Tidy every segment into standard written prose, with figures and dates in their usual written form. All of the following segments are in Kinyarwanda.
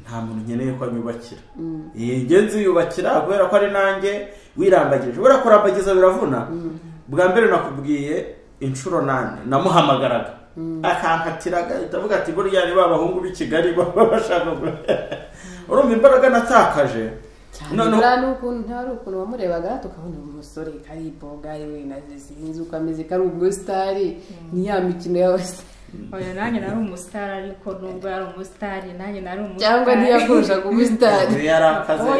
nta muntu nkeneye ko anyubakira ingenzi yubakira kubera ko ari nanjye wirambagije ura kurambagiza biravuna bwa mbere nakubwiye inshuro 8 namuhamagaraga akankatiraga ndavuga ati burya ni babahungu b'i Kigali bashaka urumva imbaraga natakaje none ukuntu ntari ukuntu wamurebaga tukabona umusore kariboga yewe nazinze ukameze kari umustari ni ya mikino y'abase oya nanjye nari umustar ariko nubwo yari umustar nanjye nari umustar cyangwa ntiyakurusha ku mustari yarakaze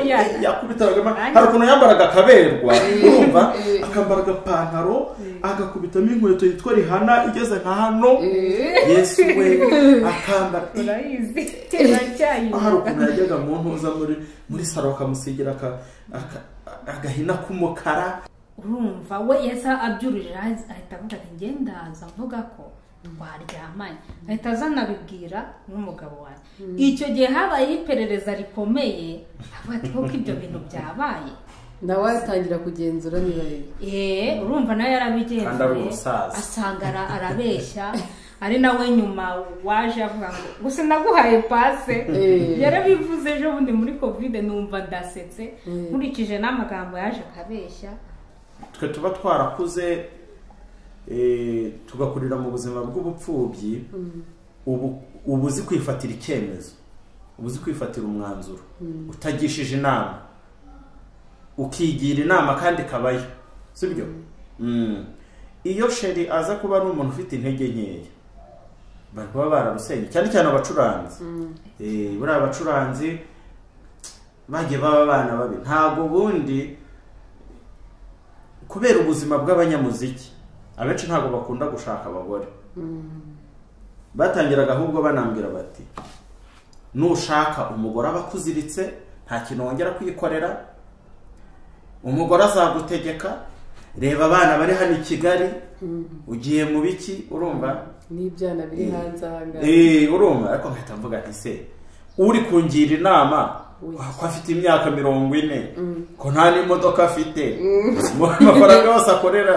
yakubitaga hari ukuntu yambaraga kaberwa urumva akambaraga pantaro agakubitamo inkweto yitwa Rihana igeze nka hano Yesu we akambara urayizi teracyayine hari ukuntu yajyaga mu ntuza muri saro akamusigira agahina k'umukara urumva we yesa abyurije ahita avuga ati ngendaza mvuga ko twaryamanye ahita azanabibwira n'umugabo wanjye icyo gihe habaye iperereza rikomeye avuga ati koko ibyo bintu byabaye nawe yatangira kugenzura niba urumva nawe yarabigenzuye asanga arabeshya ari nawe nyuma waje avuga ngo gusa naguhaye pase yarabivuze ejo bundi muri covid numva ndasetse nkurikije n'amagambo yaje akabeshya twe tuba twarakuze tugakurira mu buzima bw'ubupfubyi ubu uzi kwifatira icyemezo ubu uzi kwifatira umwanzuro utagishije inama ukigira inama kandi kabayo sibyo iyo sheri aza kuba ari umuntu ufite intege nkeya bari kuba bararusenye cyane cyane abacuranzi buriya abacuranzi bagiye baba abana babi ntabwo bundi kubera ubuzima bw'abanyamuziki abenshi ntabwo bakunda gushaka abagore batangiraga ahubwo banambira bati nushaka umugore abakuziritse nta kintu wongera kwikorera umugore azagutegeka reba abana bari hano i Kigali ugiye mu biki urumva n'ibyana biri hanze ahanga urumva ariko nkahita mvuga nti se uri kungira inama ko afite imyaka 40 ko nta n'imodoka afite amafaranga yose akorera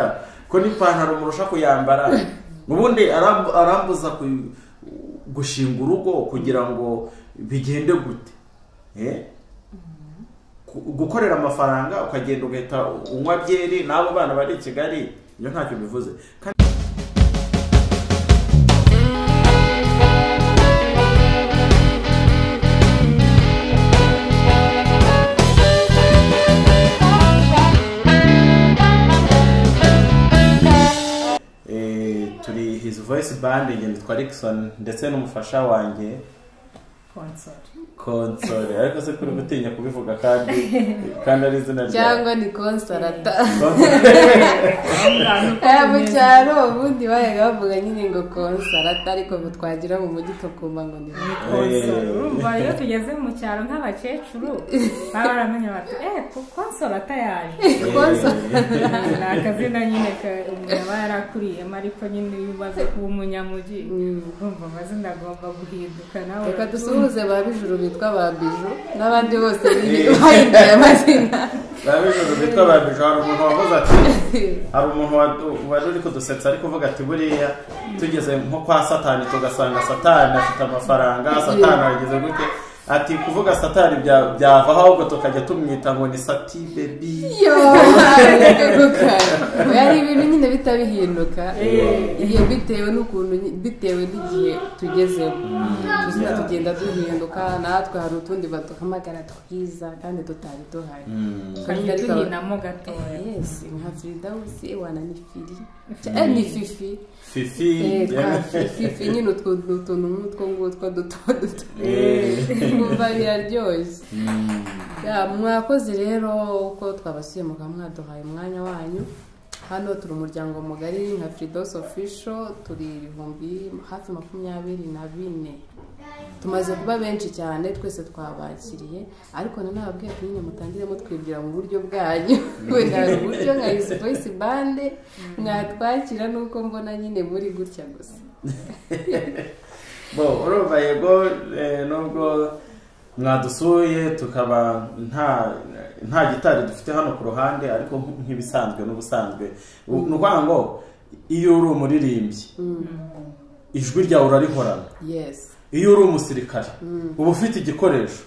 ko n'ipantaro murusha kuyambara ubundi arambuza gushinga urugo kugira ngo bigende gute gukorera amafaranga ukagenda ugahita unywa byeri n'abo bana bari i Kigali iyo ntacyo bivuze turi his voice band ngende twa Rickson ndetse n'umufasha wanjye Console ariko se kuri gutinya kubivuga kandi ari izina rya cyangwa ni Consolata mu cyaro ubundi bayaga bavuga nyine ngo Consolata ariko twagira mu mujyi tukuma ngo ni Console urumva iyo tugeze mu cyaro nk'abakecuru baramenya bati Consolata yaje Consolata akazina nyine umuntu yarakuriyemo ariko nyine yubaze kuba umunyamujyi urumva amazina agomba guhinduka nawe reka dusuhuze babijuru bitwa babiju n'abandi bose bahinduye amazina babijuru bitwa babiju hari umuntu wavuze ati hari umuntu wari uri kudusetsa ariko uvuga ati buriya tugeze nko kwa Satani tugasanga Satani afite amafaranga Satani ageze gute ati kuvuga Satani byavaho ahubwo tukajya tumwita ngo ni Sati baby yari ibintu nyine bitabihinduka iyo bitewe n'ukuntu bitewe n'igihe tugezemo tuzina tugenda duhinduka natwe hari utundi baduhamagara twiza kandi tutari duhari kandi duhinamo gatoya nka Firdausi wana ni Fili ni Fifi Fifi nyine utuntu nk'utwo duto kumva biraryoshye mwakoze rero uko twabasuye mwaduhaye umwanya wanyu hano turi umuryango mugari nka Firdausi Official turi hafi 24 tumaze kuba benshi cyane twese twabakiriye ariko nanababwiye ko nyine mutangire mutwibwira mu buryo bwanyu wenda uburyo nka His Voice Band mwatwakira nuko mbona nyine muri gutya gusa urumva yego nubwo mwadusuye tukaba nta gitari dufite hano ku ruhande ariko nk'ibisanzwe n'ubusanzwe nukuvuga ngo iyo uri umuririmbyi ijwi ryawe urarihorana iyo uri umusirikare uba ufite igikoresho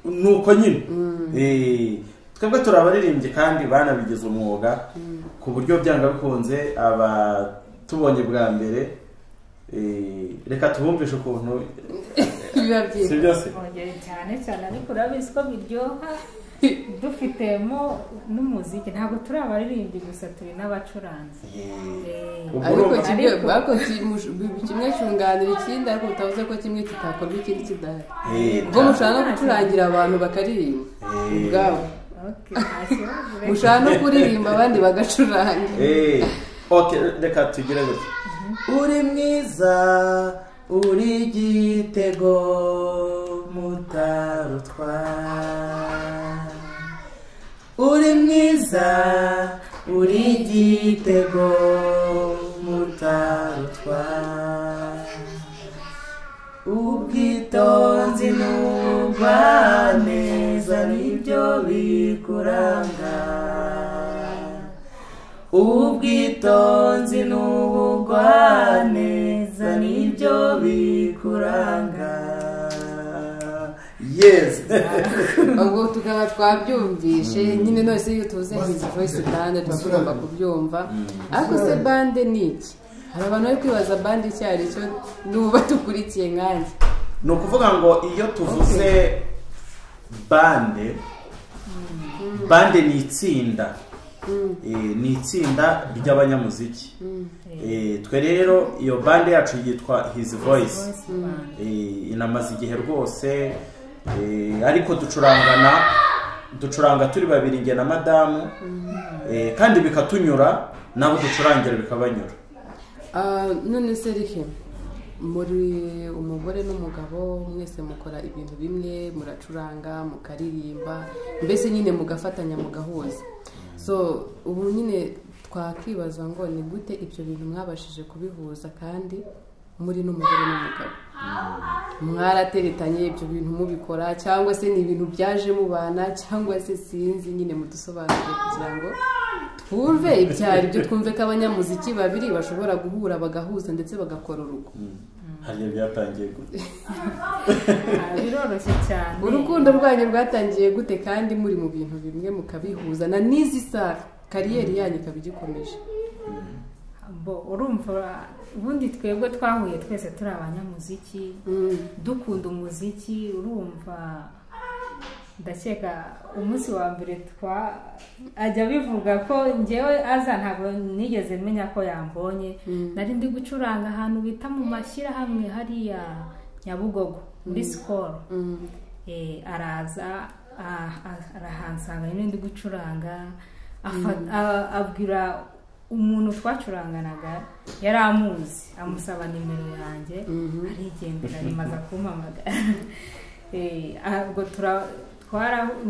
nuko nyine twebwe turi abaririmbyi kandi banabigize umwuga ku buryo byanga bikunze tubonye bwa mbere reka tubumvishe ukuntu biba byiza si byose cyane cyane ariko urabizi ko biryoha dufitemo n'umuziki ntabwo turi abaririmbyi gusa turi n'abacuranzi ariko kimwe cyunganira ikindi ariko utavuze ko kimwe kitakorwa ikindi kidahari ubwo mushaka no gucurangira abantu bakaririmba ubwabo mushaka no kuririmba abandi bagacuranga reka tugire gutya uri mwiza uri igitego mutarutwa uri mwiza uri igitego mutarutwa ubwitonzi n'ubugwaneza nibyo bikuranga ubwitonzi n'ubugwaneza nibyo bikuranga yes ubwo tukaba twabyumvishe nyine nose iyo tuvuze His Voice band tuba tugomba kubyumva ariko se bande ni iki hari abantu bari kwibaza bande icyo ari cyo nuba dukurikiye nkanjye ni ukuvuga ngo iyo tuvuze bande ni itsinda ni itsinda ry'abanyamuziki twe rero iyo bande yacu yitwa His Voice inamaze igihe rwose ariko ducuranga turi babiri nge na madamu kandi bikatunyura nabo ducurangira bikabanyura none se rike muri umugore n'umugabo mwese mukora ibintu bimwe muracuranga mukaririmba mbese nyine mugafatanya mugahuza so ubu nyine twakwibaza ngo ni gute ibyo bintu mwabashije kubihuza kandi muri n'umugore n'umugabo mwarateretanye ibyo bintu mubikora cyangwa se ni ibintu byaje mubana cyangwa se sinzi nyine mudusobanurire kugira ngo twumve ibyari byo twumve ko abanyamuziki babiri bashobora guhura bagahuza ndetse bagakora urugo hariya byatangiye gute biroroshye cyane urukundo rwanyu rwatangiye gute kandi muri mu bintu bimwe mukabihuza na n'izi saha kariyeri yanyu ikaba igikomeje urumva ubundi twebwe twahuye twese turi abanyamuziki dukunda umuziki urumva ndakeka umunsi wa mbere ajya bivuga ko njyewe aza ntabwo nigeze menya ko yambonye nari ndi gucuranga ahantu bita mu mashyirahamwe hariya Nyabugogo muri Skol araza arahansanga nyine ndi gucuranga abwira umuntu twacuranganaga yari amuzi amusaba nimero yanjye arigendera rimaze kumpamagara ubwo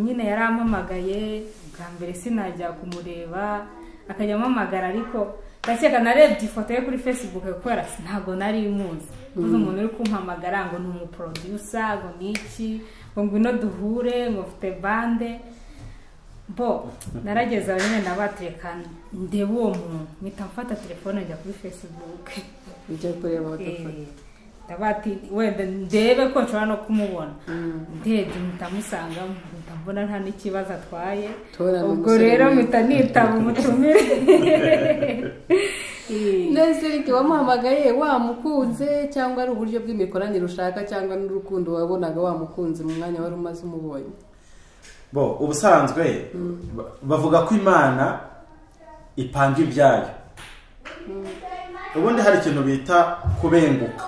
nyine yari ampamagaye bwa mbere sinajya kumureba akajya ampamagara ariko ndakeka narebye ifoto ye kuri Facebook kubera ntabwo nari muzi uzi umuntu uri kumpamagara ngo ni umuproducer ngo ni iki ngo ngwino duhure ngo mfite bande narageze aho nyine nabatekana ndeba uwo muntu mpita mfata telefone njya kuri Facebook ujya kureba abadafata ndabati wenda ndebe ko nshobora no kumubona ndebye mpita musanga mpita mbona nta n'ikibazo atwaye ubwo rero mpita nitaba umutumire nese rike wamuhamagaye wamukunze cyangwa ari uburyo bw'imikoranire ushaka cyangwa n'urukundo wabonaga wamukunze mu mwanya wari umaze umubonye ubusanzwe bavuga ko Imana ipanga ibyayo ubundi hari ikintu bita kubenguka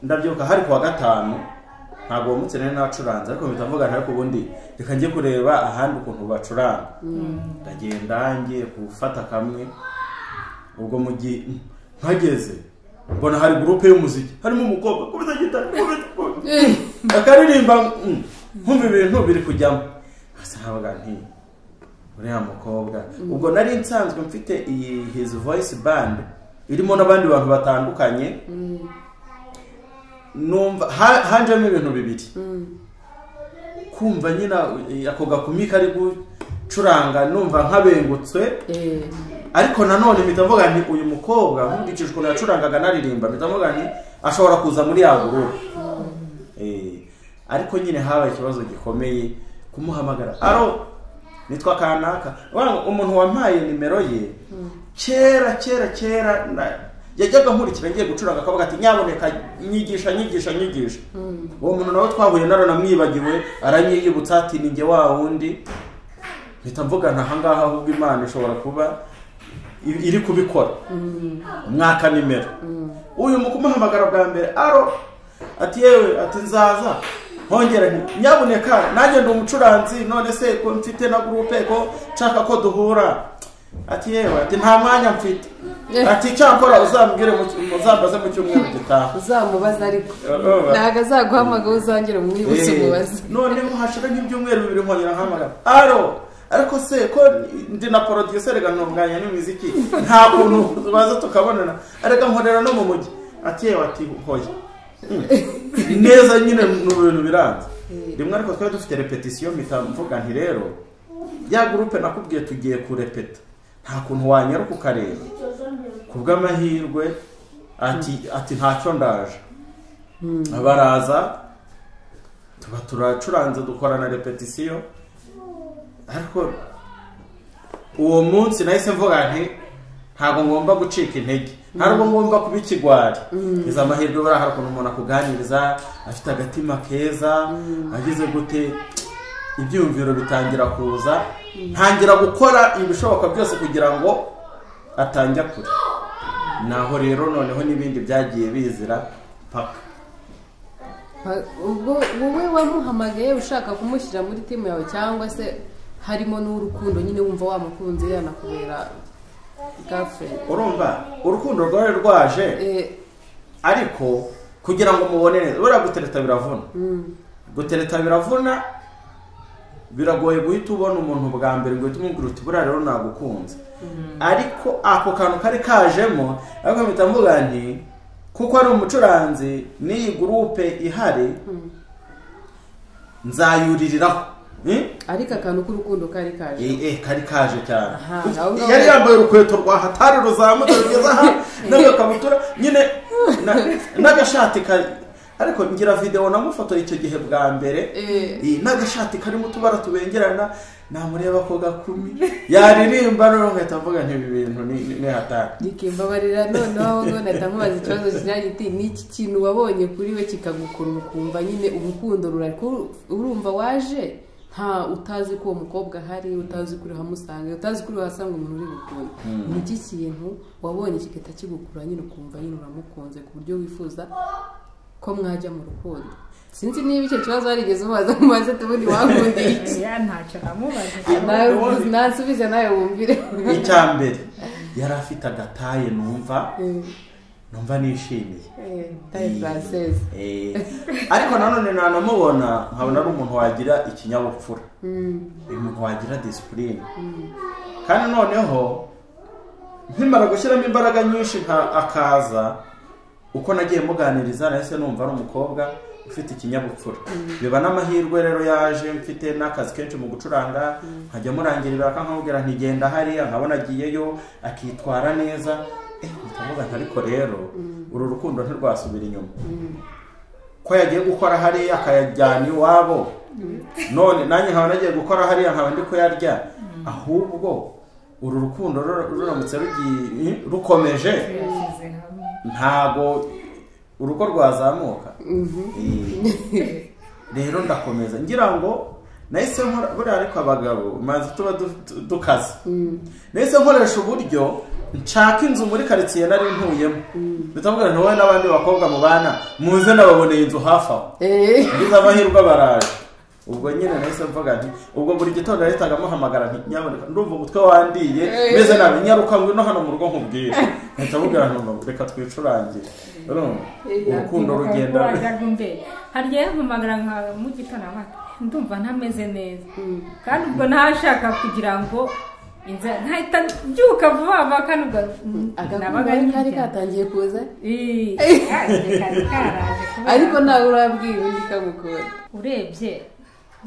ndabyibuka hari kuwa gatanu ntabwo uwo munsi nari nacuranze ariko mpita mvuga ariko ubundi reka njye kureba ahandi ukuntu bacuranga ndagenda ngiye gufata kamwe ubwo mu gihe mpageze mbona hari gurupe y'umuziki harimo umukobwa kubita gitari akaririmba nkumva ibintu biri kujyamo hasi nkabaga nti uriya mukobwa ubwo nari nsanzwe mfite iyi His Voice band irimo n'abandi bantu batandukanye numva hanjemo ibintu bibiri kumva nyina ako gakumika curanga numva nkabengutswe ariko nanone mpita mvuga nti uyu mukobwa nkurikije ukuntu yacurangaga naririmba mpita mvuga nti ashobora kuza muri ya gurupe ariko nyine habaye ikibazo gikomeye kumuhamagara aro nitwa kanaka umuntu wampaye nimero ye kera yajyaga nkurikira ngiye gucuranga akavuga ati nyaboneka nyigisha uwo muntu nawe twahuye naranamwibagiwe aranyiyibutsa ati ninjye wa wundi mpita mvuga nta hangaha ahubwo Imana ishobora kuba iri kubikora umwaka nimero uyu mu kumuhamagara bwa mbere aro ati yewe ati nzaza hongera nyaboneka nanjye ndi umucuranzi none se ko mfite na groupe ko nshaka ko duhura ati yewe ati nta mwanya mfite ati cyakora uzambwire muzambaze mu cyumweru gitaha uzamubaza ariko ntago azaguhamagara uzangire umwibutse umubaze noneho hashira nk'ibyumweru 2 nkongera nkamagara ariko se ko ndi na producer rega ntunganya n'imiziki nta kuntu baza tukabonana arega nkorera no mu mujyi ati yewe ati hoye neza nyine mu bintu biranze rimwe ariko twari dufite repetition mitamvuga nti rero ya groupe nakubwiye tugiye kurepeta nta kuntu wanyaruka ukareba kubw'amahirwe ati ntacyo ndaje abaraza tuba turacuranze dukorana repetition ariko uwo munsi nahise mvuga nti ntabwo ngomba gucika intege ntabwo ngomba kuba ikigwari iza amahirwe bari hari ukuntu umuntu akuganiriza afite agatima keza agize gute ibyumviro bitangira kuza ntangira gukora ibishoboka byose kugira ngo atanjya kure naho rero noneho n'ibindi byagiye bizira paka ubwo wowe wamuhamagaye ushaka kumushyira muri timu yawe cyangwa se harimo n'urukundo nyine wumva wamukunze yanakubera girlfriend urumva urukundo rwari rwaje ariko kugira ngo mubone neza bura gutereta biravuna biragoye guhita ubona umuntu bwa mbere ngo tumubwire uti bura rero nagukunze ariko ako kantu kari kajemo ariko mpita mvuga nti kuko ari umucuranzi n'iyi groupe ihari nzayuririraho ariko akantu k'urukundo kari kaje kari kaje cyane yari yambaye urukweto rwa hatari ruzamutse rugeza aha n'agakabutura nyine n'agashati ariko ngira video namufotoye icyo gihe bwa mbere n'agashati karimo utubara tubengerana namureba ko gakumi yaririmba no ngahita mvuga nti ibi bintu ni hatari nikimbabarira noneho nahita nkubaza ikibazo kijyanye iti n'iki kintu wabonye kuri we kikagukurura ukumva nyine urukundo urumva waje nta utazi ko uwo mukobwa hari utazi kuri hamusanga utazi kuri wasanga umuntu uri gukunda n'iki kintu wabonye kigahita kigukura nyine ukumva nyine uramukunze ku buryo wifuza ko mwajya mu rukundo sinzi niba icyo kibazo warigeze umubaza tubundi wakundiye iki ntacyo namubaza nasubize nawe wumvire icya mbere yari afite agataye numva nishimiye taye française ariko nanone nanamubona nkabona ari umuntu wagira ikinyabupfura umuntu wagira discipline kandi noneho nkimara gushyiramo imbaraga nyinshi akaza uko nagiye muganiriza nahise numva ari umukobwa ufite ikinyabupfura biba n'amahirwe rero yaje mfite n'akazi kenshi mu gucuranga nkajya murangirira akamubwira ntigenda hariya nkabona agiyeyo akitwara neza ntavuga ariko rero uru rukundo ntirwasubira inyuma ko yagiye gukora hariya akayajyana iwabo none nanjye nkaba nagiye gukora hariya nkaba ndi kuyarya ahubwo uru rukundo ruramutse rukomeje ntago urugo rwazamuka rero ndakomeza ngira ngo nahise nkora buriya ariko abagabo maze tuba dukaze nahise nkoresha uburyo nshaka inzu muri karitsiye nari ntuyemo bitamubwira nti wowe n'abandi bakobwa mubana muze nababoneye inzu hafi aho ngize amahirwe baraje ubwo nyine nahise mvuga nti ubwo buri gitondo yahitaga amuhamagara nti nyaboneka ndumva umutwe wandiye meze nabi nyaruka ngwino hano mu rugo nkubwire mpita mubwira nti reka twicurangire urukundo rugenda harya yampamagara nka mu gitondo ndumva ntameze neza kandi ubwo ntashaka kugira ngo nkahita mbyuka vuba vuba kandi ubwo agakunda kari katangiye kuza ariko nawe urabwira undi kamukunda urebye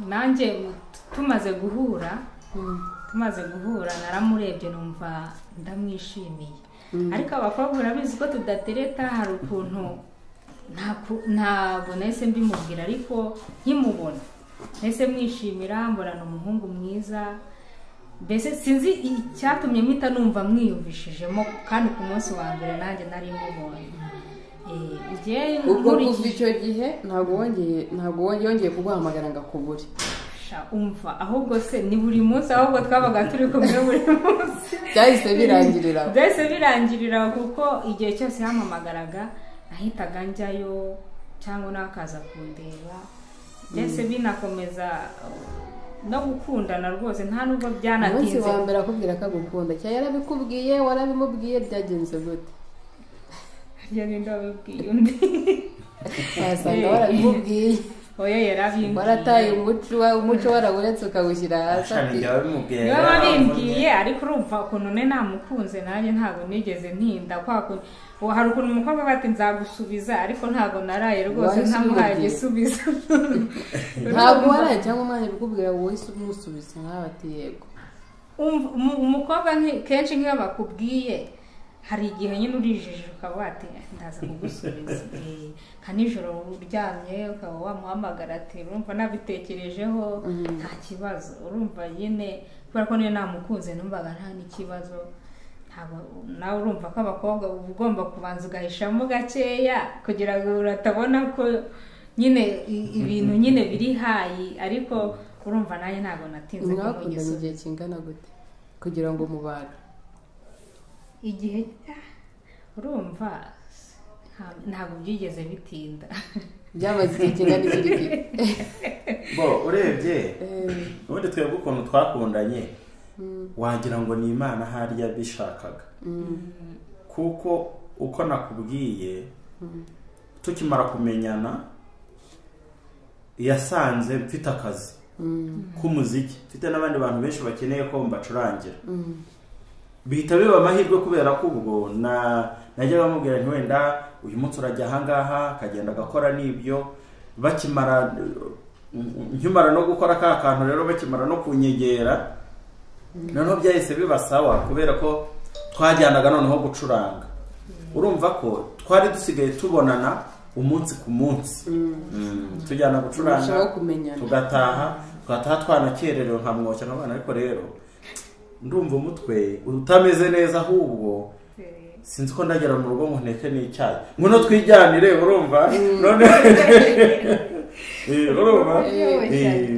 nanjye tumaze guhura tumaze guhura naramurebye numva ndamwishimiye ariko abakobwa urabizi ko tudatereta hari ukuntu ntabwo nahise mbimubwira ariko nkimubona nahise mwishimira mbona ni umuhungu mwiza mbese sinzi icyatumye mpita numva mwiyumvishijemo kandi ku munsi wa mbere nanjye nari mubonye ubwo kuva icyo gihe ntabwo yongeye kuguhamagara ngo akubure umva ahubwo se ni buri munsi ahubwo twabaga turi kumwe buri munsi byahise birangirira kuko igihe cyose yampamagaraga nahitaga njyayo cyangwa nakaza kundeba byose binakomeza no gukundana rwose nta nubwo byanatinze umunsi wa mbere akubwira ko agukunda cyangwa yarabikubwiye warabimubwiye byagenze gute njye ndabibwiye undi wasanga warabimubwiye oya yarabimbwiye warataye umuco warawuretse ukawushyira hasi niba babimbwiye ariko urumva ukuntu ne namukunze nanjye ntabwo nigeze ntinda hari ukuntu umukobwa bati nzagusubiza ariko ntabwo naraye rwose ntamuhaye igisubizo ntabwo waraye cyangwa umwanya bikubwira wowe umusubiza nkawe ati yego umukobwa kenshi nk'iyo bakubwiye hari igihe nyine urijije ukaba wati ndaza kugusubiza nka nijoro uryamye ukaba wamuhamagara ati urumva nabitekerejeho nta kibazo urumva nyine kubera ko niyo namukunze numvaga nta n'ikibazo nawe urumva ko abakobwa uba ugomba kubanza ugahishamo gakeya kugira ngo uratabona ko nyine ibintu nyine biri hayi ariko urumva nanjye ntabwo natinze mwakundanye igihe kingana gute kugira ngo mubane igihe urumva ntabwo byigeze bitinda byamaze igihe kingana iki bo urebye ubundi twebwe ukuntu twakundanye wagira ngo ni Imana hari yabishakaga kuko uko nakubwiye tukimara kumenyana yasanze mfite akazi k'umuziki mfite n'abandi bantu benshi bakeneye ko mbacurangira bihita biba amahirwe kubera ko ubwo najya bamubwira nti wenda uyu munsi urajya ahangaha akagenda agakora n'ibyo nkimara no gukora ka kantu rero bakimara no kunyegera noneho byahise bibasawa kubera ko twajyanaga noneho gucuranga urumva ko twari dusigaye tubonana umunsi ku munsi tujyana gucuranga tugataha twanakererewe nkamwoshya nk'abana ariko rero ndumva umutwe utameze neza ahubwo sinzi ko ndagera mu rugo ngo nteke n'icyayi ngo twijyanire urumva none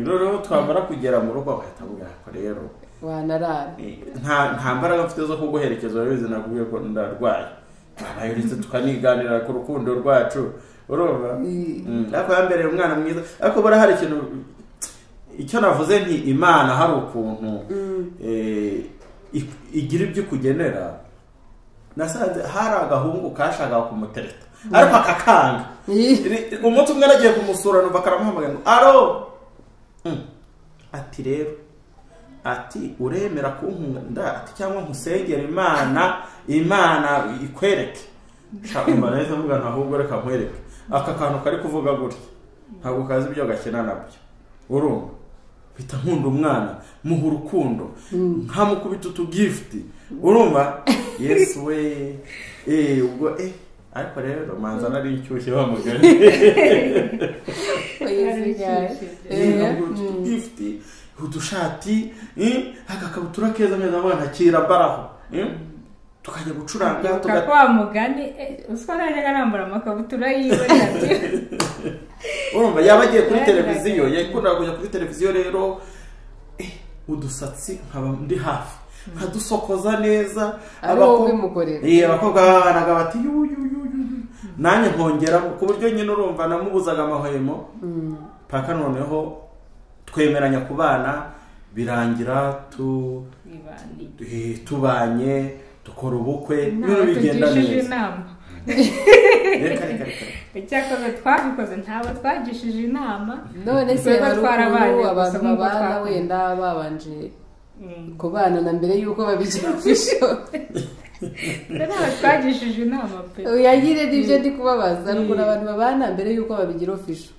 noneho twamara kugera mu rugo bahita bwako rero wanarara nta mbaraga mfite zo kuguherekeza urabizi nakubwiye ko ndarwaye abayuretse tukaniganira ku rukundo rwacu urumva ariko yambereye umwana mwiza ariko bara hari ikintu icyo navuze nti Imana hari ukuntu igira ibyo kugenera nasanze hari agahungu kashakaga kumutereta ariko akakanga umunsi umwe nagiye kumusura numva karamuhamagaye ngo aro ati rero ati uremera kunkunda ati cyangwa nkusengera Imana ikwereke shaka neza mvuga ahubwo reka nkwereke aka kantu kari kuvuga gutya ntabwo kazi ibyo gakina nabyo urumva bita nkunda umwana muha urukundo nkamukubita utugift urumva yes we ubwo ariko rero manza nari inshyushye bamugana gift udushati agakabutura keza neza abana kira baraho tukajya gucuranga kwa mugani uswa najyaga nambara amakabutura yiwe urumva yabagiye kuri televiziyo yakunda kujya kuri televiziyo rero udusatsi nkaba ndi hafi nkadusokoza neza abakobwa babanaga bati nanjye nkongera ku buryo nyine urumva namubuzaga amahwemo paka noneho twemeranya kubana birangira tubanye dukora ubukwe ibintu bigenda neza icyakoze twabikoze ntabwo twagishije inama none se twarabaye abantu babana wenda babanje kubana na mbere yuko babigira ofisho ntabwo twagishije inama pe uyagire n'ibyo ndi kubabaza n'ukuntu abantu babana mbere yuko babigira ofisho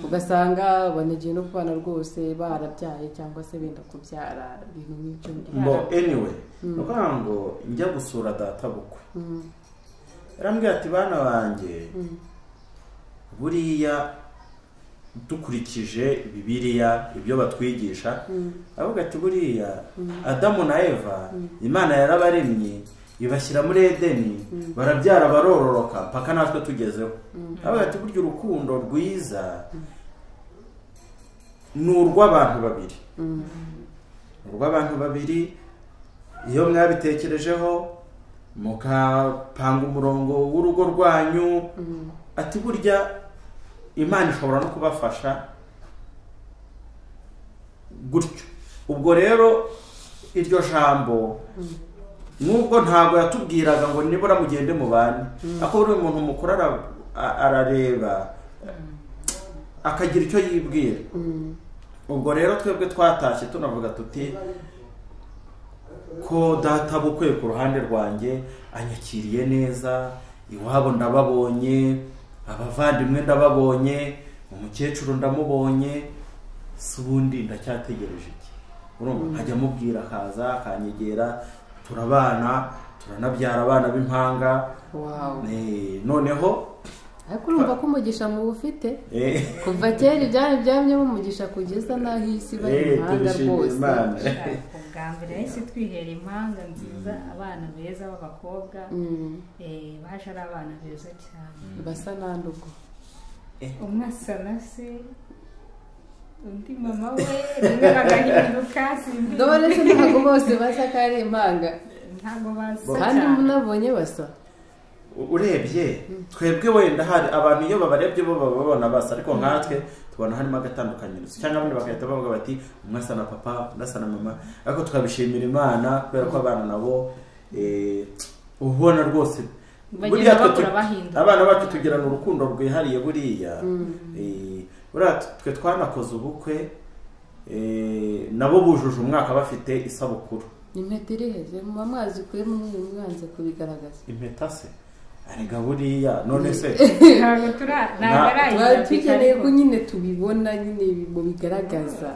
ugasanga banegeye no kubana rwose barabyaye cyangwa se benda kubyara ibintu nk'ibyo ngo anyway nukuvuga ngo njya gusura data bukwe yarambwira ati bana banjye buriya dukurikije bibiliya ibyo batwigisha avuga ati buriya Adamu na Eva Imana yarabaremye ibashyira muri Edeni barabyara barororoka paka natwe tugezeho avuga ati burya urukundo rwiza ni urw'abantu babiri iyo mwabitekerejeho mukapanga umurongo w'urugo rwanyu ati burya Imana ishobora no kubafasha gutyo. Ubwo rero iryo jambo nubwo ntabwo yatubwiraga ngo nibura mugende mu bane ako uri umuntu mukuru arareba akagira icyo yibwira. Ubwo rero twebwe twatashye tunavuga tuti ko data bukwe ku ruhande rwanjye anyakiriye neza, iwabo ndababonye, abavandimwe ndababonye, umukecuru ndamubonye, subundi ndacyategereje iki. Urumva nkajya mubwira akaza akanyegera, turabana turanabyara abana b'impanga. Noneho ariko urumva ko umugisha mu bufite kuva kera ibyari byamye umugisha kugeza naho isi bari impanga rwose. Ubwa mbere yahise twihera impanga nziza, abana beza b'abakobwa baje ari abana beza cyane basa nandugo, umwe asa na se undi mama we rimwe bagahinduka simbi dore se ntabwo bose basa ko ari impanga, ntabwo basa kandi munabonye basa. Urebye twebwe wenda hari abantu iyo babarebye bo babona basa, ariko nkatwe tubona harimo agatandukanyiro cyangwa abandi bagahita bavuga bati umwe asa na papa undi asa na mama, ariko tukabishimira Imana kubera ko abana nabo ubona rwose buriya abana bacu tugirana urukundo rwihariye buriya. Twe twanakoze ubukwe nabo bujuje umwaka bafite isabukuru. Impeta iriheze mu mazi kuri mwanze kubigaragaza impeta se arega buriya none se ntabwo tukeneye ko nyine tubibona nyine mu bigaragaza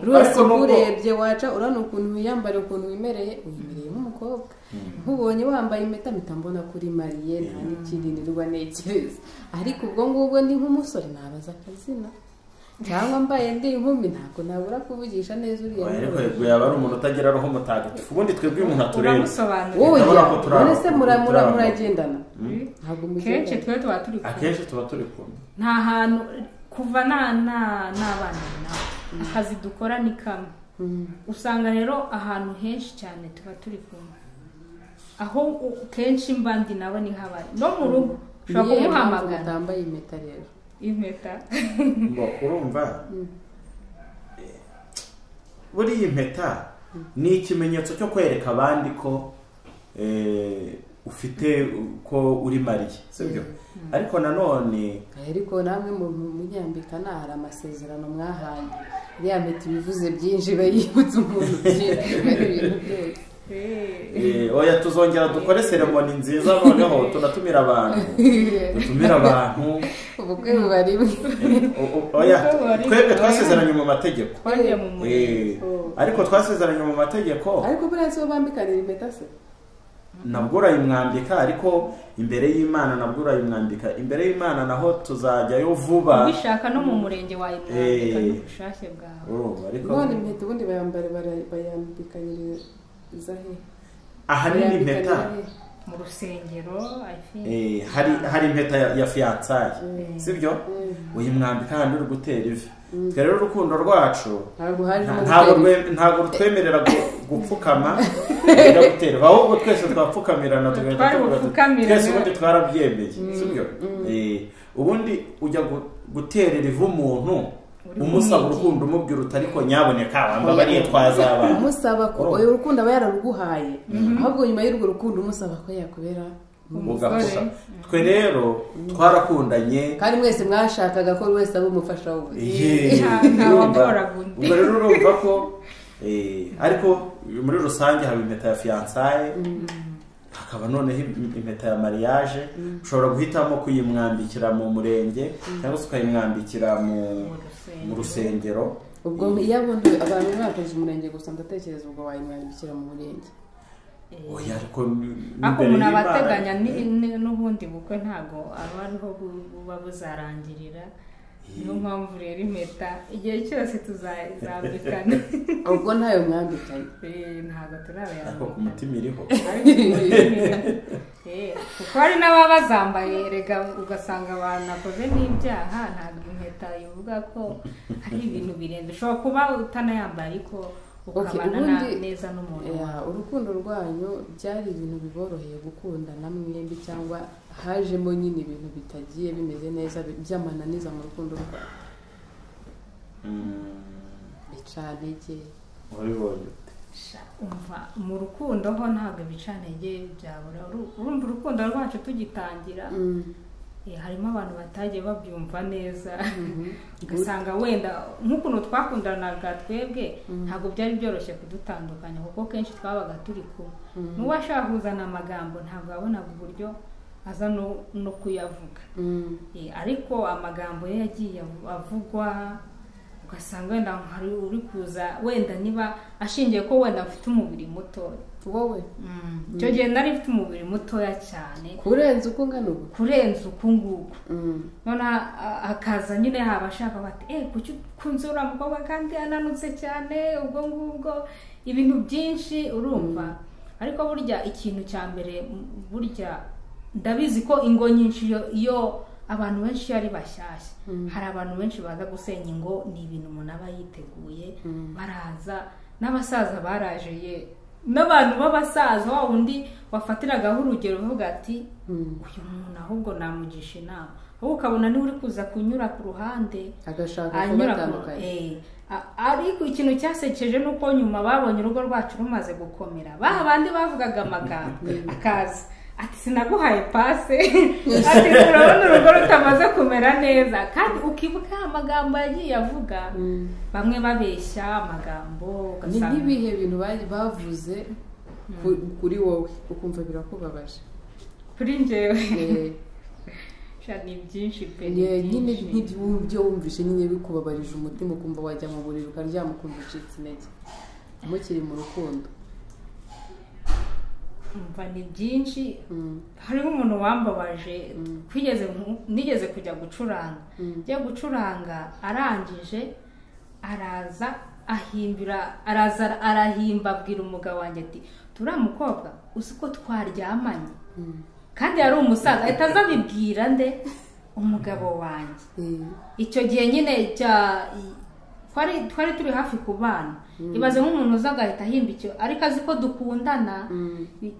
rwose. Urebye waca urana ukuntu wiyambara, ukuntu wimereye nk'umukobwa, nkubonye wambaye impeta mpita mbona kuri mariye nta n'ikindi nirwa nekereza, ariko ubwo ngubwo ndi nk'umusore nabaza akazina cyangwa mbaye ndi inkumi ntabwo nabura kuvugisha neza uriya. Ariko yaba ari umuntu utagira roho mutagatifu, ubundi twebwe umuntu atureba none se muragendana ntabwo kenshi twe tuba turi kumwe, akenshi tuba turi kumwe nta hantu kuva n'abana nawe akazi dukora ni kamwe. Usanga rero ahantu henshi cyane tuba turi kumwe, aho kenshi mbandi nawe ni habari no mu rugo ushobora kumuhamagara utambaye impeta rero impeta urumva buriya impeta ni ikimenyetso cyo kwereka abandi ko ufite ko uri mariye, sibyo? Ariko nanone ariko namwe mu munyambika hari amasezerano mwahanye, iriya mpeta ibivuze byinshi bayibutsa umuntu ibintu byose. Oya tuzongera dukore ceremony nziza, noneho tunatumira abantu ubukwe bubari oya twebwe twasezeranye mu mategeko, ariko twasezeranye mu mategeko, ariko buriya si bo bambikanira impeta se nabwo urayimwambika, ariko imbere y'Imana nabwo urayimwambika. Imbere y'Imana naho tuzajyayo vuba, ubishaka no mu murenge wayimwambika n'ubushake bwawe. none impeta ubundi bayambikanyiriza ahanini impeta mu rusengero hari impeta ya fiançaille, sibyo? Uyimwambika handi uri gutera ivi. Rero urukundo rwacu ntabwo rutwemerera gupfukama no gutera, ahubwo twese twapfukamirana twese ubundi twarabyemeye, sibyo? Ubundi ujya guterera ivu umuntu umusaba urukundo umubwira utariko nyaboneka wambabariye twazaba umusaba ko uyu rukundo aba yararuguhaye, ahubwo nyuma y'urwo rukundo umusaba ko yakubera umugafasha. Twe rero twarakundanye kandi mwese mwashakaga ko wese aba umufasha wowe. Ubwo rero urumva ko ariko muri rusange haba impeta ya fiançaille, hakaba noneho impeta ya mariage ushobora guhitamo kuyimwambikira mu murenge cyangwa se ukayimwambikira mu rusengero. ubwo iyo abundi abantu bakoze umurenge gusa ndatekereza ubwo wayimwambikira mu murenge. oya ariko umuntu abateganya n'ubundi bukwe ntago aba ariho buba buzarangirira. niyo mpamvu rero impeta igihe cyose tuzazambikana. ubwo ntayo mwambikanye ntabwo turabera ariko ku mutima iriho. kuko hari n'ababa bazambaye rega ugasanga abantu akoze n'ibyaha ntabwo impeta ivuga ko hari ibintu birenze. ushobora kuba utanayambaye ariko ukabana neza n'umuntu. urukundo rwanyu byari ibintu biboroheye gukundana mwembi cyangwa hajemo nyine ibintu bitagiye bimeze neza by'amananiza mu rukundo rwanyu? bicanege wabibonye umva mu rukundo ho ntabwo bicanege byabura. urumva urukundo rwacu tugitangira harimo abantu batagiye babyumva neza. ugasanga wenda nk'ukuntu twakundanaga twebwe ntabwo byari byoroshye kudutandukanya kuko kenshi twabaga turi kumwe. n'uwashaka kuzana amagambo ntabwo yabonaga uburyo aza no kuyavuga. ariko amagambo ye yagiye avugwa ugasanga wenda hari uri kuza wenda niba ashingiye ko wenda afite umubiri mutoya. wowe icyo gihe nari mfite umubiri mutoya cyane kurenza uko ngana ubu kurenza uko nguko. none akaza nyine haba ashaka bati kuki ukunze uriya mukobwa kandi ananutse cyane ubwo ngubwo ibintu byinshi urumva. ariko burya ikintu cya mbere burya ndabizi ko ingo nyinshi iyo abantu benshi ari bashyashya hari abantu benshi baza gusenya ingo. ni ibintu umuntu aba yiteguye baraza n'abasaza baraje ye n'abantu b'abasaza wa wundi wafatiragaho urugero uvuga ati uyu muntu ahubwo namugisha inama. ahubwo ukabona niwe uri kuza kunyura ku ruhande agashaka kubatandukanya. ariko ikintu cyasekeje nuko nyuma babonye urugo rwacu rumaze gukomera bandi bavugaga amagambo akaza ati sinaguhaye pase ati turabona urugo rutamaze kumera neza. kandi ukibuka amagambo yagiye avuga bamwe babeshya amagambo ugasanga ni nk'ibihe bintu bavuze kuri wowe ukumva birakubabaje? kuri njyewe ni byinshi pe. nyine nk'ibyo wumvishe nyine bikubabarije umutima ukumva wajya mu buriri ukaryama ukumva ucitse intege mukiri mu rukundo? ni byinshi. hariho umuntu wambabaje nigeze kujya gucuranga. njya gucuranga arangije araza arahimba abwira umugabo wanjye ati turiya mukobwa uzi ko twaryamanye. kandi yari umusaza ahita azabibwira nde umugabo wanjye. icyo gihe nyine twari turi hafi ku bana. ibaze nk'umuntu uza agahita ahimba icyo ariko azi ko dukundana.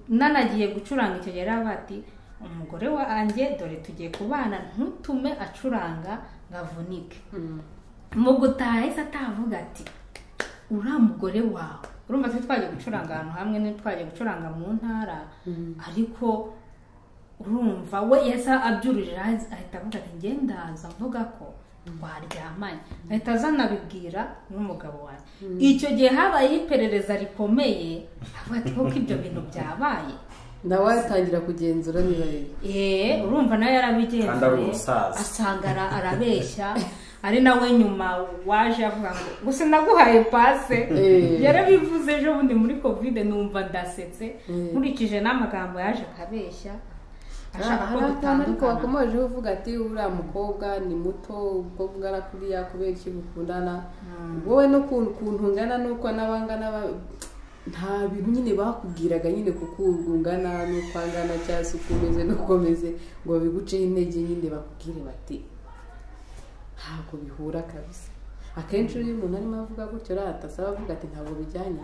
nanagiye gucuranga icyo gihe yari ati umugore wanjye dore tugiye kubana ntutume acuranga ngavunike. mu gutaha yahise atavuga ati uriya mugore wawe urumva twagiye gucuranga ahantu hamwe twagiye gucuranga mu ntara ariko urumva we yasa abyurira ahita avuga ati ngendaza mvuga ko twaryamanye. ahita azanabibwira n'umugabo wawe. icyo gihe habayeho iperereza rikomeye avuga ati koko ibyo bintu byabaye. nawe atangira kugenzura niba urumva nawe yarabigenzuye asanga arabeshya. ari nawe nyuma waje avuga ngo gusa naguhaye pase. yarabivuze ejo bundi muri covid numva ndasetse nkurikije n'amagambo yaje akabeshya. hari akantu ariko wakomeje uvuga ati uriya mukobwa ni muto ubwo ungana kuriya kubera iki mukundana. wowe n'ukuntu ungana n'uko n'abangana nta bintu nyine bakubwiraga nyine kuko ungana n'uko angana cyangwa se uko umeze n'uko umeze ngo biguceho intege nyine bakubwire bati ntabwo bihura kabisa. akenshi iyo umuntu arimo avuga gutyo atasaba avuga ati ntabwo bijyanye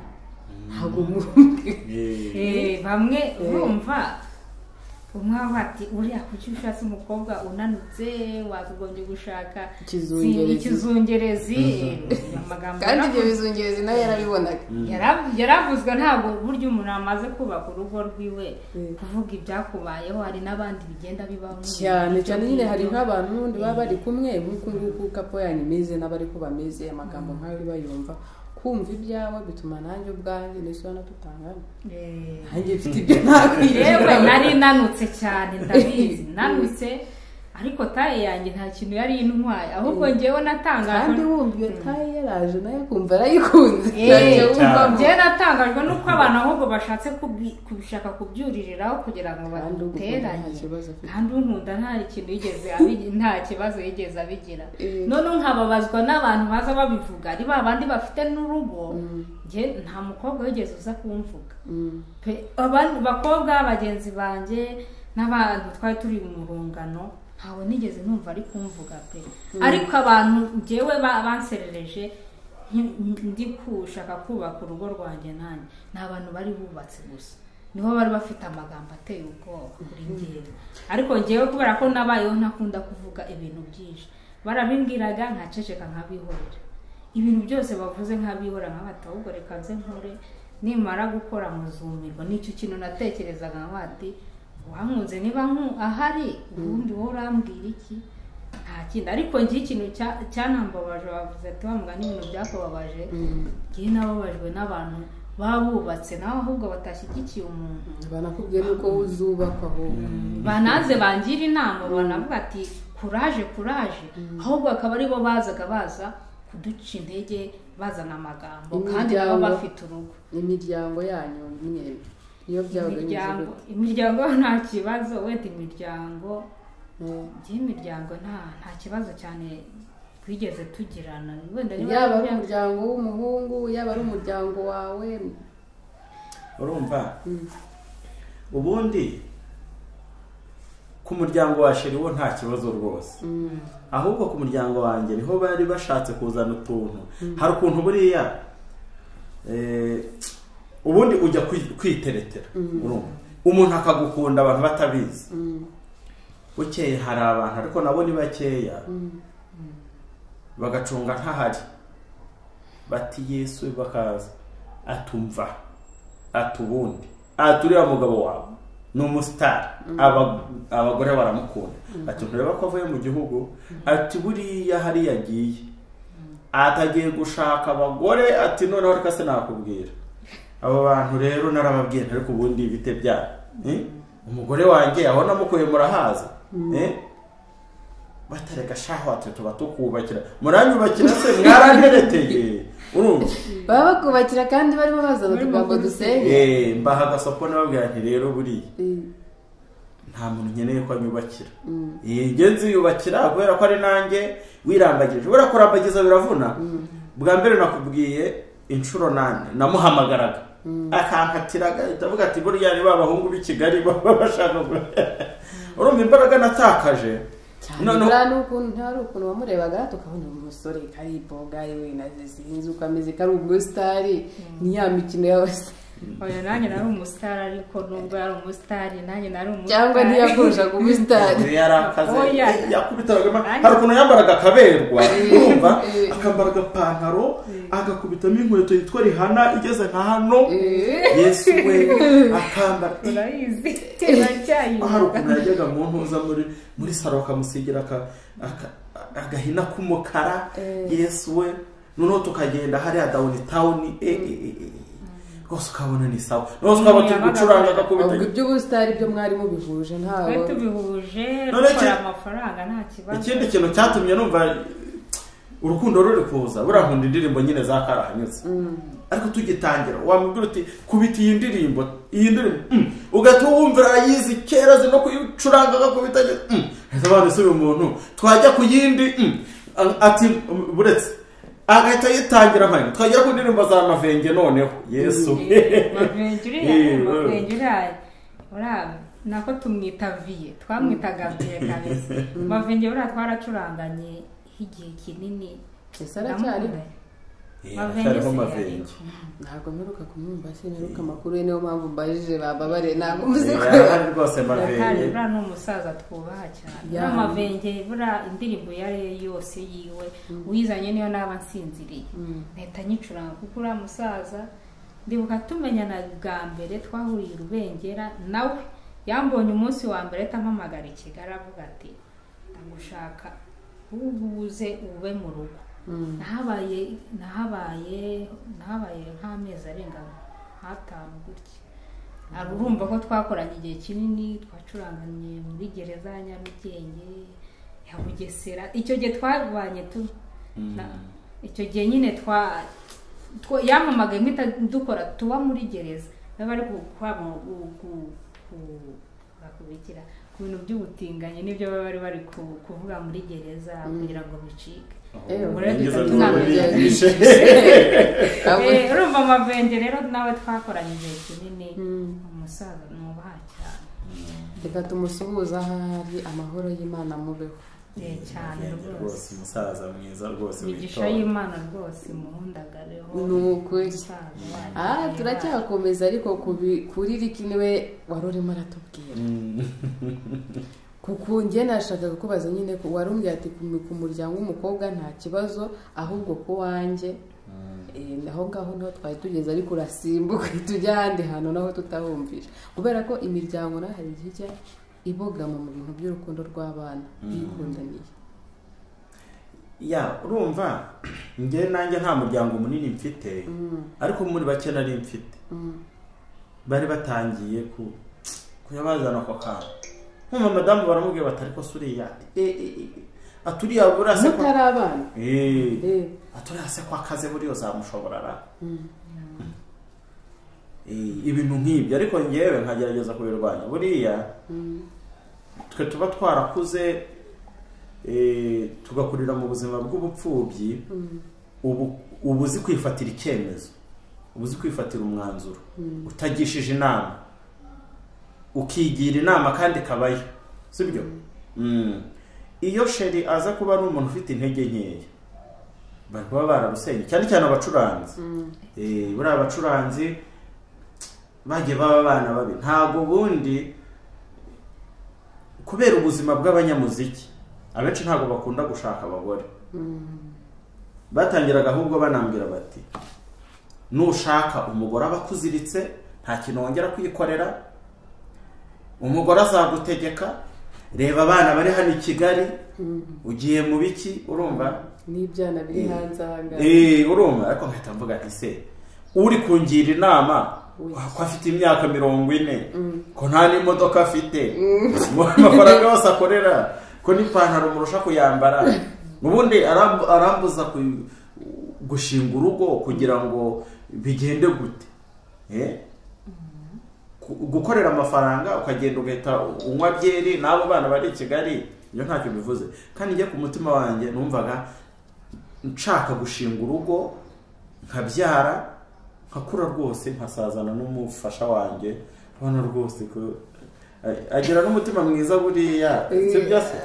ntabwo bamwe bumva umwe ati uriya kuki ushatse umukobwa unanutse wakagombye gushaka ikizungerezi. kandi ibyo bizungerezi nawe yarabibonaga yaravuzwe. ntabwo burya umuntu amaze kubaka urugo rwiwe kuvuga ibyakubayeho hari n'abandi bigenda bibaho cyane cyane. nyine hari nk'abantu n'ubundi baba bari kumwe nk'uko nguko kapo yanyu imeze n'abari ko bameze amagambo nk'ayo bayumva kumva ibyawe bituma nanjye ubwanjye n'isona tutangana nanjye mfite ibyo nakwigira yewe nari nanutse cyane ndabizi nanutse ariko taye yanjye nta kintu yari intwaye ahubwo ngewe natangajwe kandi wumva iyo taye yaraje nayo kumva arayikunze ngewe natangajwe nuko abantu ahubwo bashatse kubishaka kubyuririraho kugira ngo baduteranye kandi unkunda nta kibazo yigeze abigira none nkababazwa n'abantu baza babivuga ari babandi bafite n'urugo nge nta mukobwa wigeze uza kumvuga abandi bakobwa bagenzi banjye n'abantu twari turi mu rungano ntawe nigeze numva ari kumvuga pe ariko abantu ngewe banserereje ndi kushaka kubaka urugo rwanjye nanjye ni abantu bari bubatse gusa niho bari bafite amagambo ateye ubwoba kuri ngewe ariko ngewe kubera ko nabayeho ntakunda kuvuga ibintu byinshi barabimbwiraga nkaceceka nkabihorera ibintu byose bavuze nkabihora nkabata ahubwo reka nze nkore nimara gukora muzumirwa nicyo kintu natekerezaga nkabati wankunze niba ahari ubundi wowe urambwira iki nta kindi ariko ngiye ikintu cyanambabaje bavuze ati bamuga n'ibintu byakubabaje ngiye nababajwe n'abantu babubatse nawe ahubwo batashyigikiye umuntu banakubwiye nuko uzubakwa ahubwo banaze bangira inama banavuga ati kuraje ahubwo akaba aribo baza kuduca intege bazana amagambo kandi baba bafite urugo imiryango yanyu mwembi iyo byabaga imiryango nta kibazo wenda imiryango nta kibazo cyane twigeze tugirana wenda yaba ari umuryango w'umuhungu yaba ari umuryango wawe urumva ubundi ku muryango wa sheri wo nta kibazo rwose ahubwo ku muryango wanjye niho bari bashatse kuzana utuntu hari ukuntu buriya ubundi ujya kwiteretera umuntu akagukunda abantu batabizi bukeye hari abantu ariko nabo ni bakeya bagacunga ntahari bati Yesu bakaza atumva atubundi aturiya mugabo wawe ni umusitari abagore baramukunda ati ntureba ko avuye mu gihugu ati buriya hari yagiye atagiye gushaka abagore ati noneho reka se nakubwira abo bantu rero narababwiye ariko ubundi bite bya umugore wanjye aho namukuye murahaza batareka shaho ati tuba tukubakira muranyubakira se mwarantereteye urumva baba bakubakira kandi barimo bazana tugambo dusenge mbaha gasopo nababwira nti rero buriya nta muntu nkeneye ko anyubakira ingenzi yubakira kubera ko ari nanjye wirambagije ubura kurambagiza biravuna bwa mbere nakubwiye inshuro nane namuhamagaraga akankatiraga itavuga ati buriya ni babahungu b'i Kigali baba bashaka urumva imbaraga natakaje none n'ukuntu ntari ukuntu wamurebaga tukabona umusore kariboga we nazinze ukameze kari umusitari ni ya mikino y'abasitari oya nanjye nari umusitari ariko nubwo yari umusitari nanjye nari umusitari cyangwa ntiyakurushaga umusitari yarakaze yakubitaraga hari ukuntu yambaraga akaberwa urumva akambara agapantaro agakubitamo inkweto yitwa Rihana igeze nka hano Yesu we akambara urayizi hari ukuntu yajyaga mu ntuza muri saro akamusigira agahina k'umukara Yesu we noneho tukagenda hariya downtown rwose ukabona ni sawa rwose ukaba turi gucuranga agakubita iby'ubusitari byo mwari mubihuje ntawe tubihuje dukora amafaranga nta kibazo ikindi kintu cyatumye numva urukundo ruri kuza buriya nkunda indirimbo nyine za karahanyuze ariko tugitangira wamubwira uti kubita iyi ndirimbo ugahita wumvira yizi kera zino kuyicuranga agakubita abantu se uyu muntu twajya ku yindi ati buretse agahita yitangira mpamvu twagera ku ndirimbo za Mavenge noneho Yesu Mavenge uriya nako tumwita viye twamwitaga viye kabisa Mavenge uriya twaracuranganye igihe kinini aracyariho Mavenge ntabwo mperuka kumwumva sineruka amakuru ye niyo mpamvu mbajije bababare ntabwo muzi ko rwose Mavenge buriya ni umusaza twubaha cyane Mavenge buriya indirimbo iyo ari yo yose yiwe uyizanye niyo naba nsinziriye mpita nyicuranga kuko uriya musaza ndibuka tumenyana bwa mbere twahuriye Rubengera nawe yambonye umunsi wa mbere atampamagara i Kigali avuga ati ndagushaka ubuze ube mu rugo nahabaye nk'amezi arenga 5 gutya. Urumva ko twakoranye igihe kinini, twacuranganye muri gereza ya Nyarugenge ya Bugesera. Icyo gihe twabanye icyo gihe nyine yamamagaye mpita dukora tuba muri gereza, bari bakubikira ku bintu by'ubutinganyi n'ibyo bari kuvuga muri gereza kugira ngo bicike. Urumva Amavenge rero nawe twakoranye igihe kinini, umusaza nubaha cyane. Reka tumusuhuza ahari, amahoro y'Imana mubeho cyane rwose, umusaza mwiza rwose, imigisha y'Imana rwose muhundagareho. Nukuri turacyakomeza ariko kuri Riki niwe wari urimo aratubwira kuko njye nashakaga kubaza nyine ko warumbwiye ati ku muryango w'umukobwa nta kibazo, ahubwo ku wanjye aho ngaho niho twari tugeze, ariko urasimbuka tujya ahandi hantu naho tutahumvisha, kubera ko imiryango naho hari igihe ijya ibogama mu bintu by'urukundo rw'abana bikundaniye. Urumva njye nanjye nta muryango munini mfite, ariko muri bake nari mfite bari batangiye kuyabazana ako kantu. Madamu baramubwiye batari ko suriya aturiya burase ko mutari abana aturiya se ko akaze buri yo zamushobora ibintu nk'ibyo, ariko ngewe nkagerageza kubirwanya. Buriya twe tuba twarakuze tugakurira mu buzima bw'ubupfubyi, ubu uzi kwifatira icyemezo, ubu uzi kwifatira umwanzuro utagishije inama, ukigira inama kandi kabayo, sibyo? Iyo sheri aza kuba ari umuntu ufite intege nkeya, bari kuba bararusenye, cyane cyane abacuranzi. Buriya abacuranzi bagiye baba abana babi, ntabwo bundi kubera ubuzima bw'abanyamuziki abenshi ntabwo bakunda gushaka abagore. Batangiraga ahubwo banambira bati nushaka umugore abakuziritse nta kintu wongera kwikorera, umugore azagutegeka, reba abana bari hano i Kigali, ugiye mu biki, urumva n'ibyana biri hanze ahanga urumva. Ariko nkahita mvuga nti se uri kungira inama ko afite imyaka 40, ko nta n'imodoka afite, amafaranga yose akorera, ko n'ipantaro murusha kuyambara, ubundi arambuza gushinga urugo kugira ngo bigende gute? Gukorera amafaranga ukagenda ugahita unywa byeri n'abo bana bari i Kigali, iyo ntacyo bivuze. Kandi njye ku mutima wanjye numvaga nshaka gushinga urugo, nkabyara, nkakura rwose, nkasazana n'umufasha wanjye, ubona rwose ko agira n'umutima mwiza buriya, sibyo se?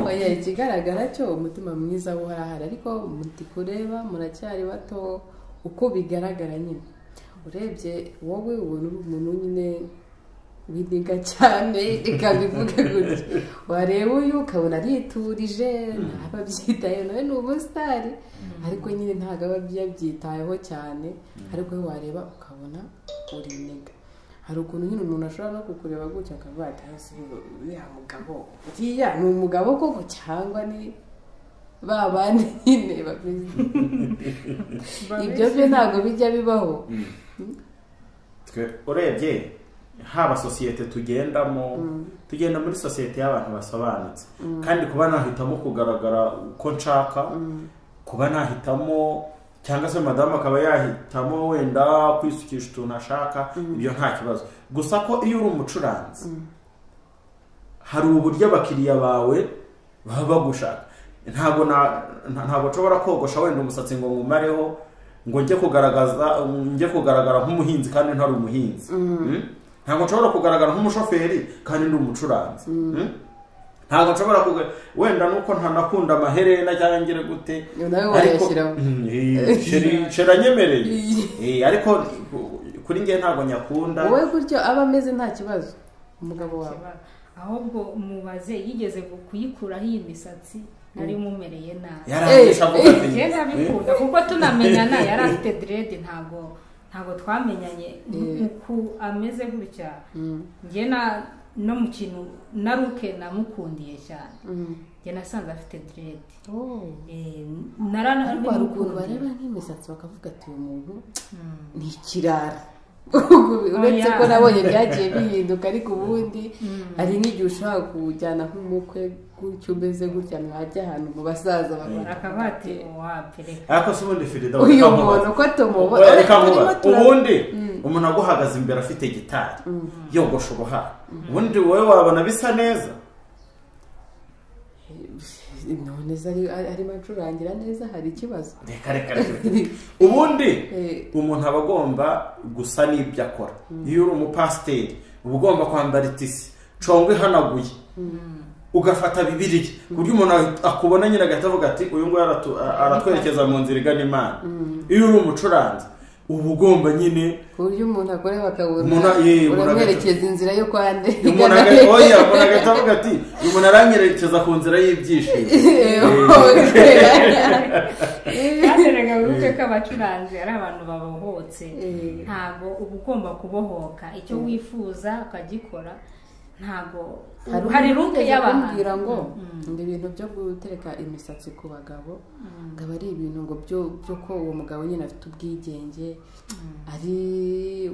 Oya, ikigaragara cyo umutima mwiza urahari, ariko muti kureba muracyari bato uko bigaragara nyine. Urebye wowe ubona umuntu nyine widiga cyane, reka bivuge gutya. Wareba uyu ukabona ariturije, ntababyitayeho, nawe ni ubusitari, ariko nyine ntabwo aba yabyitayeho cyane, ariko wareba ukabona urinega. Hari ukuntu nyine umuntu ashobora no kukureba gutya akavuga ati hasi uriya mugabo uriya ni umugabo koko cyangwa ni babandi nyine ibyo byo ntabwo bijya bibaho. Urebye haba sosiyete tugendamo, tugenda muri sosiyete y'abantu basobanutse, kandi kuba nahitamo kugaragara uko nshaka, kuba nahitamo cyangwa se madamu akaba yahitamo wenda kwisukisha utuntu ashaka, ibyo nta kibazo. Gusa ko iyo uri umucuranzi hari uburyo abakiriya bawe baba bagushaka. Ntabwo nshobora kogosha wenda umusatsi ngo ngumareho, ngo njye kugaragara nk'umuhinzi kandi ntari umuhinzi. Ntabwo nshobora kugaragara nk'umushoferi kandi ndi umucuranzi. Ntabwo nshobora wenda nuko ntanakunda amaherena cyangwa ngire gute, ariko sheri anyemereye, ariko kuri njye ntabwo nyakunda. Wowe gutyo aba ameze nta kibazo umugabo wawe, ahubwo mubaze yigeze kuyikuraho iyi misatsi nari mumereye nabi. Yaranyisha vuga ati yenda bikunda kuko tunamenyana, yari afite dread, ntabwo twamenyanye uko ameze gutya. Njye no mu kintu naruke namukundiye cyane, njye nasanze afite dread ariko hari ukuntu bareba nk'imisatsi bakavuga ati uyu muntu ni ikirara uretse ko nabonye byagiye bihinduka ariko ubundi hari n'igihe ushobora kujyana nk'umukwe gutyo umeze gutya mwajya ahantu mu basaza akavuga ati wapereka ariko se ubundi Frida uyu muntu uko tumubona ubundi umuntu aguhagaze imbere afite gitari yogosha uruhara ubundi wowe wabona bisa neza none ari macurangira neza hari ikibazo reka ubundi umuntu aba agomba gusa n'ibyo akora iyo uri umupasiteri uba ugomba kwambara itisi congo ihanaguye ugafata Bibiliya kuburyo umuntu akubona nyine agahita avuga ati uyu nguyu aratwerekeza mu nzira igana Imana iyo uri umucuranzi uba ugomba nyine ku buryo umuntu akora bakabona uramwerekeza inzira yo kwande umuntu agahita avuga ati uyu muntu aranyerekeza ku nzira y'ibyishimo reka wibuke ko abacuranzi ari abantu babohotse ntabwo uba ugomba kubohoka icyo wifuza ukagikora ntabwo hari ruke y'abantu ngo ibintu byo gutereka imisatsi ku bagabo ngo ari ibintu ngo byo ko uwo mugabo nyine afite ubwigenge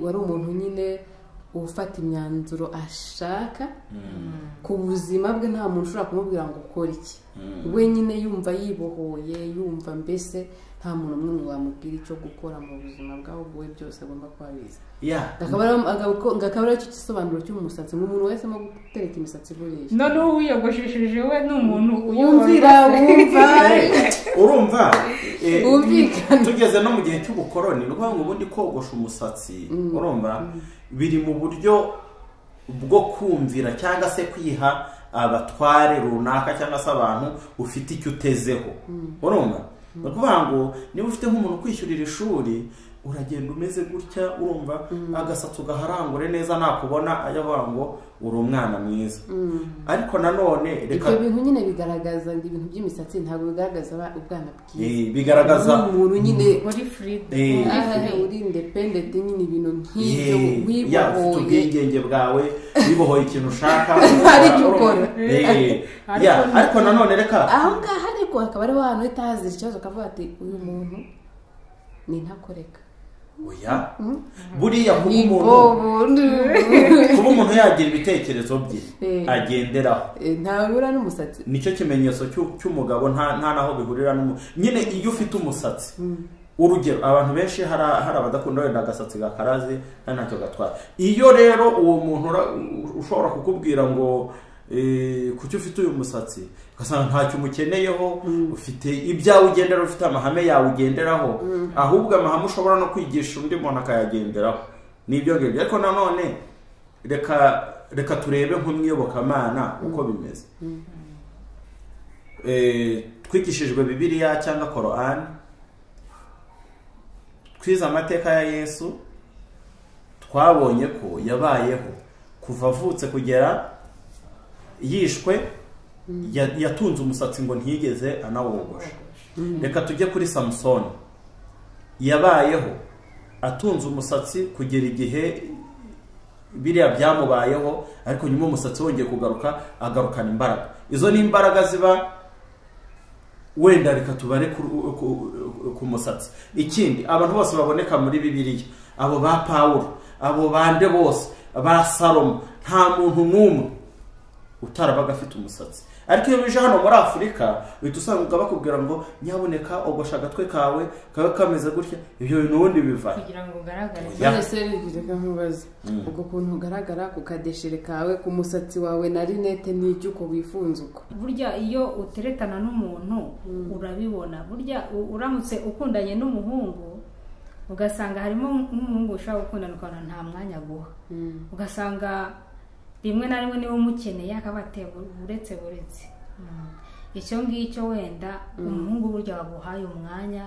wari umuntu nyine ufata imyanzuro ashaka ku buzima bwe nta muntu ushobora kumubwira ngo ukore iki we nyine yumva yibohoye yumva mbese nta muntu n'umwe wamubwira icyo gukora mu buzima bwawe we byose agomba kuba abizi akaba ari cyo gisobanuro cy'umusatsi nk'umuntu wese mo gutereka imisatsi buriya none uwiyogoshesheje we ni umuntu urumva tugeze no mu gihe cy'ubukoroni ni ukuvuga ngo ubundi kogosha umusatsi urumva biri mu buryo bwo kumvira cyangwa se kwiha abatware runaka cyangwa se abantu ufite icyo utezeho urumva ni ukuvuga ngo niba ufite nk'umuntu kwishyurira ishuri uragenda umeze gutya urumva agasatsi ugaharangure neza nakubona ajya avuga ngo uri umwana mwiza ariko nanone reka ibyo bintu nyine bigaragaza ngo ibintu by'imisatsi ntabwo bigaragaza ubwana bwiza bigaragaza umuntu nyine uri free uri independent nyine ibintu nk'ibyo wibohoye ubwigenge bwawe wibohoye ikintu ushaka hari icyo ukora ariko nanone reka aho ngaho ariko hakaba ariho ahantu utahazi ikibazo ukavuga ati uyu muntu ni ntakoreka oya buriya kuba umuntu yagira ibitekerezo bye agenderaho ntabura n'umusatsi nicyo kimenyetso cy'umugabo nta naho bihurira nyine iyo ufite umusatsi urugero abantu benshi hari abadakunda wenda agasatsi gakaraze ntacyo gatwara iyo rero uwo muntu ushobora kukubwira ngo kuki ufite uyu musatsi ugasanga ntacyo umukeneyeho ufite ibyawe ugendera ufite amahame yawe ugenderaho ahubwo amahame ushobora no kwigisha undi muntu akayagenderaho nibyo ngibyo ariko nanone reka turebe nk'umwiyobokamana uko bimeze twigishijwe Bibiliya cyangwa Korani twize amateka ya Yesu twabonye ko yabayeho kuva avutse kugera yishwe yatunze umusatsi ngo ntiyigeze anawogosha reka tujye kuri Samusoni yabayeho atunze umusatsi kugera igihe biriya byamubayeho ariko nyuma umusatsi wongeye kugaruka agarukana imbaraga izo ni imbaraga ziba wenda reka tubare ku musatsi ikindi abantu bose baboneka muri Bibiliya abo ba Pawulo abo bande bose ba Salomo nta muntu n'umwe utarabaga afite umusatsi ariko iyo bije hano muri Afurika uhita usanga bakubwira ngo nyaboneka ogosha agatwe kawe kabe kameze gutya ibyo bintu ubundi biva kugira ngo ugaragare wese reka nkubaze ubwo kuntu ugaragara ku kadeshere kawe ku musatsi wawe na rinete n'icyo uko wifunze uko burya iyo uteretana n'umuntu urabibona burya uramutse ukundanye n'umuhungu ugasanga harimo nk'umuhungu ushaka gukundana ukabona nta mwanya guha ugasanga rimwe na rimwe niba umukeneye akaba uretse icyo ngicyo wenda umuhungu burya waguhaye umwanya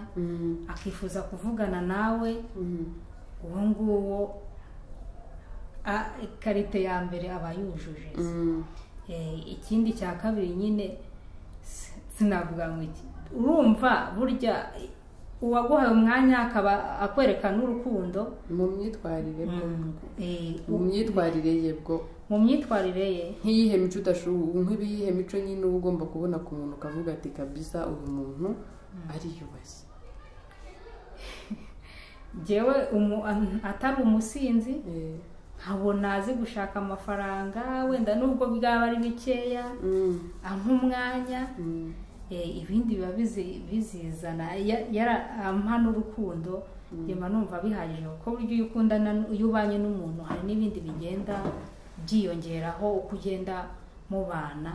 akifuza kuvugana nawe uwo nguwo ikarite ya mbere aba yujuje ikindi cya kabiri nyine sinavuga ngo iki urumva burya uwaguhaye umwanya akaba akwereka n'urukundo mu myitwarire ye bwo mu myitwarire ye. Nk'iyihe mico nk'ibiyihe mico nyine uba ugomba kubona ku muntu ukavuga ati kabisa uyu muntu ariyubashye. Jewe atari umusinzi nkabona azi gushaka amafaranga wenda nubwo bwaba ari bikeya nk'umwanya ibindi biba bizizana ampa n'urukundo nyuma numva bihagije kuko buryo iyo ukundana iyo ubanye n'umuntu hari n'ibindi bigenda byiyongeraho uko ugenda mubana.